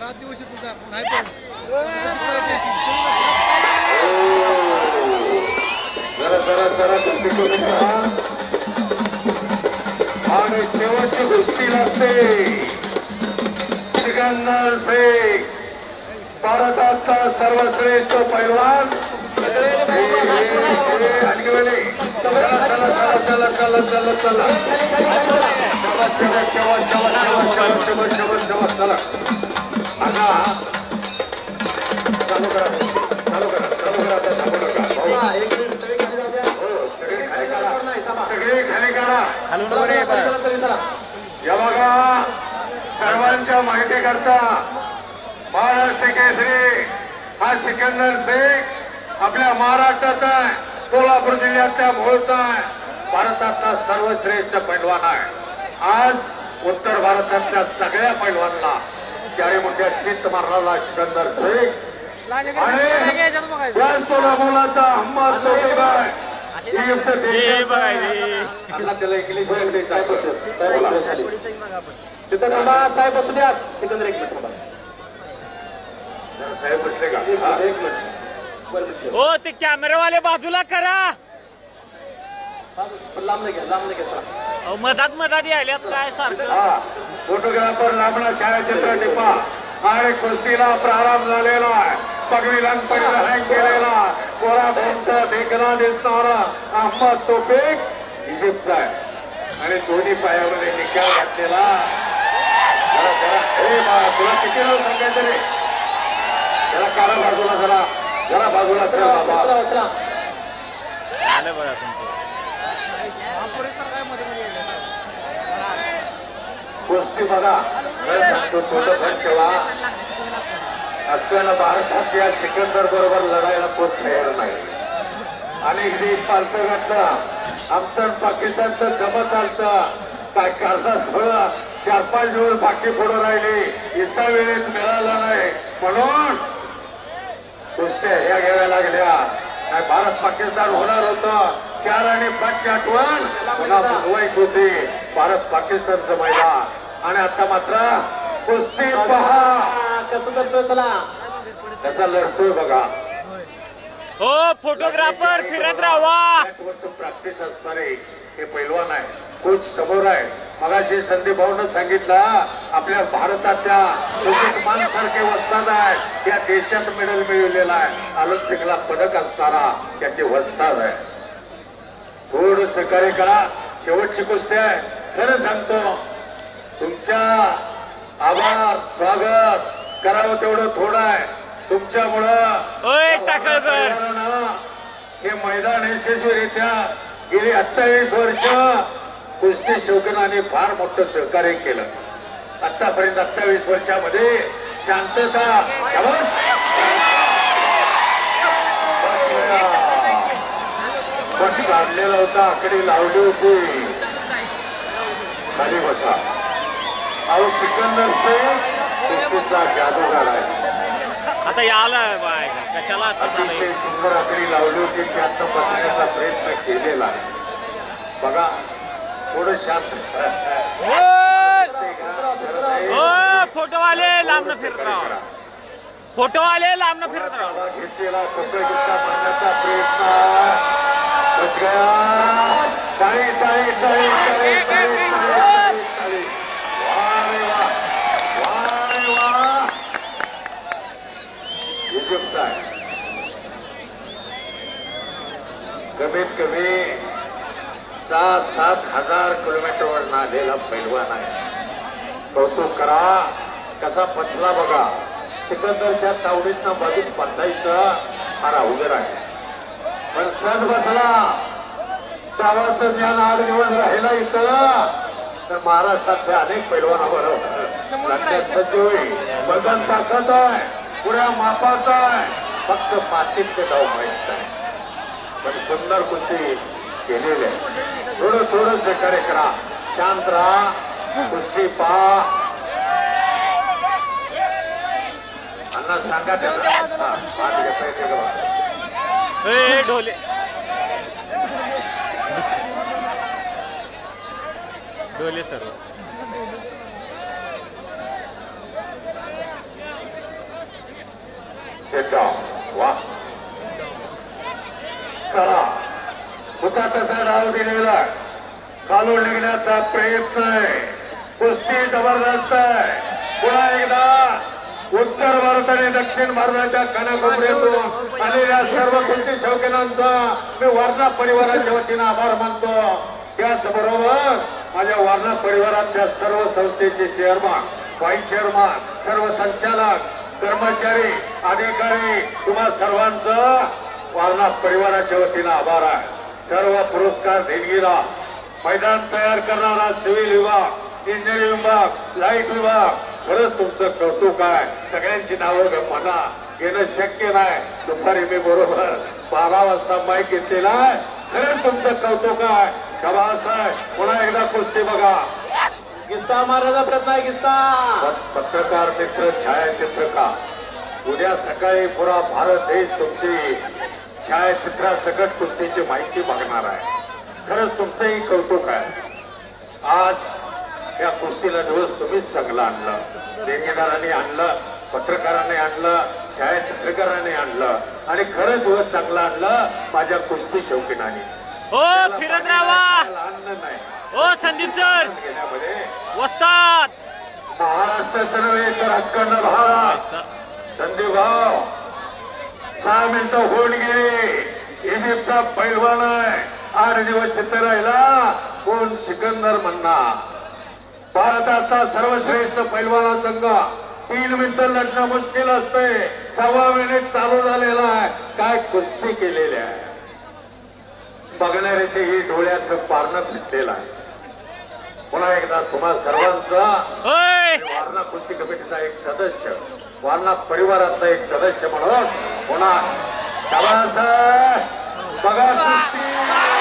आणि शेवटची गोष्टी लागते सिकंदर शेख, भारताचा सर्वश्रेष्ठ पैलवान. चालू करा चालू करा चालू करा आता थांबू नका. सगळे खाली काढा. या बघा सर्वांच्या माहिती करता महाराष्ट्र केसरी हा सिकंदर शेख आपल्या महाराष्ट्रात आहे, सोलापूर जिल्ह्यातल्या मोहोळचा आहे, भारतातला सर्वश्रेष्ठ पैलवान आहे. आज उत्तर भारतातल्या सगळ्या पैलवानला चारी मोठ्या शीत मारणारा सिकंदर शेख आणि सोळा मुलाचा अंबाज लोक आहे. त्याला इंग्लिश तिथं साहेब बसू द्या. सिकंदर एक मिनिट साहेब बसले का? एक मिनिट हो ते कॅमेरावाले बाजूला करा. लांब घ्या मधात यायल्यात काय सारखं. फोटोग्राफर लांबणा छायाचित्र टिपा आणि कुस्तीला प्रारंभ झालेला आहे. पगडी लंगपडीला हँग केलेला कोरा कोणता देखना दिसणारा अहमद तोफिक इजिप्तचा आहे आणि दोन्ही पायामध्ये निकाल घातलेला. तुला किती वेळ सांगायचं रे? जरा काढा बाजूला, जरा बाजूला आलं बघा कुस्ती बघा. सांगतो छोटं घर ठेवा. असताना भारतातल्या सिकंदर बरोबर लढायला कोण तयार नाही आणि इथे पालतं घातलं आमचं पाकिस्तानचं जमत चालतं काय करतात थोडं 4-5 दिवस बाकी फोडून राहिली. इतका वेळेत मिळाला नाही म्हणून कुस्त्या ह्या घ्याव्या लागल्या. काय भारत पाकिस्तान होणार होतं 4 आणि 5ची आठवण पुन्हा बुधवाईच होती भारत पाकिस्तानचं मैदान. आणि आता मात्र कुस्ती पहा कसं करतोय, चला कसा लढतोय बघा. हो फोटोग्राफर फिरत राहा. प्रॅक्टिस असणारे हे पैलवान आहे. कोच समोर आहे. मगाशी संदीप भाऊनं सांगितलं आपल्या भारताच्या मानसारखे वस्ताद आहे. या देशात मेडल मिळवलेला आहे. ऑलिम्पिकला पदक असणारा त्याचे वस्ताद आहे. थोडं सहकार्य करा. शेवटची कुस्ती आहे. खरं सांगतो तुमच्या आभार स्वागत करावं तेवढं थोडं आहे. तुमच्यामुळं हे मैदान यशस्वीरित्या गेली 28 वर्ष कुस्ती शौकीनाने फार मोठं सहकार्य केलं. आतापर्यंत 28 वर्षामध्ये शांतता बस काढलेला होता. आकडी लावली होती. खाली बसा. अहो सिकंदर शेख कुस्तीचा जादूगार आहे. आता याला बाय कशाला सुंदर आकडी लावली होती. त्यात बसण्याचा प्रयत्न केलेला आहे. बघा थोडं शांत. फोटोवाले लांब फिरत राहा. फोटोवाले लांब फिरत राहा. घेतलेला कपड्याचा मारण्याचा प्रयत्न बच गया. टाळी टाळी टाळी टाळी टाळी टाळी. वा वा इजिप्त आहे. कमीत कमी 7,000 किलोमीटरवर नालेला पैलवान आहे. कौतुक करा. कसा पचला बघा. सिकंदरच्या तावडीतनं बाजूत बसायचं फार अवघड आहे. पण सण बसला त्यावर ज्ञान 8 दिवस राहिला इथं तर महाराष्ट्रातल्या अनेक पैलवानाबरोबर सज्ज होईल. बदन ताकद आहे. पुऱ्या मापाचा आहे. फक्त पाठीचे डाव माहित आहे. पण सुंदर कुस्ती केलेली आहे. थोडं सहकार्य करा. शांत राहा. कुस्ती पहा. अण्णा सांगा त्याला ढोले ढोले सर जसा तसा डाव दिलेला खालून निघण्याचा प्रयत्न आहे. कुस्ती जबरदस्त आहे. पुन्हा एकदा उत्तर भारत आणि दक्षिण भारताच्या कानाकोपऱ्यातून आलेल्या सर्व कुस्ती शौकीनांचा मी वारणा परिवाराच्या वतीनं आभार मानतो. त्याचबरोबर माझ्या वारणा परिवारातल्या सर्व संस्थेचे चेअरमन, व्हाईस चेअरमन, सर्व संचालक, कर्मचारी, अधिकारी, तुम्हा सर्वांचं वारणा परिवाराच्या वतीनं आभार आहे. सर्व पुरस्कार देणगीला मैदान तयार करणारा सिव्हिल विभाग, इंजिनिअरिंग विभाग, लाईट विभाग, खरंच तुमचं कौतुक आहे. सगळ्यांची नावं म्हणा घेणं शक्य नाही. दुपारी मी बरोबर 12 वाजता माईक घेतलेला आहे. खरंच तुमचं कौतुक आहे. शबास आहे. पुन्हा एकदा कुस्ती बघा. किस्सा मारायचा प्रयत्न आहे. किस्सा पत्रकार मित्र, छायाचित्रकार, उद्या सकाळी पुरा भारत देश तुमची छायाचित्रासकट कुस्तीची माहिती बघणार आहे. खरंच तुमचंही कौतुक आहे. आज या कुस्तीला दिवस तुम्हीच चांगलं आणलं. देणगीदारांनी आणलं, पत्रकारांनी आणलं, छायाचित्रकारांनी आणलं आणि खरंच दिवस चांगलं आणलं माझ्या कुस्ती शौकीनांनी. हो फिरत राहा. आणलं नाही हो संदीप सर घेण्यामध्ये वस्ताद महाराष्ट्राचं नव्हे तर अखंड भारत. संदीप भाऊ 6 मिनिटं होऊन गेली. इजिप्तचा पैलवान आहे. 8 दिवस चित्र राहिला. कोण सिकंदर म्हणणार. भारताचा सर्वश्रेष्ठ पैलवान संघ 3 मिनिटं लढणं मुश्किल असते. 1.25 मिनिट चालू झालेला आहे. काय कुस्ती केलेली आहे. बघणाऱ्याचेही डोळ्याचं पारणं फिटलेलं आहे. पुन्हा एकदा तुम्हा सर्वांचा वारणा कुस्ती कमिटीचा एक सदस्य, वारणा परिवारातला एक सदस्य म्हणून पुन्हा बघा कुस्ती.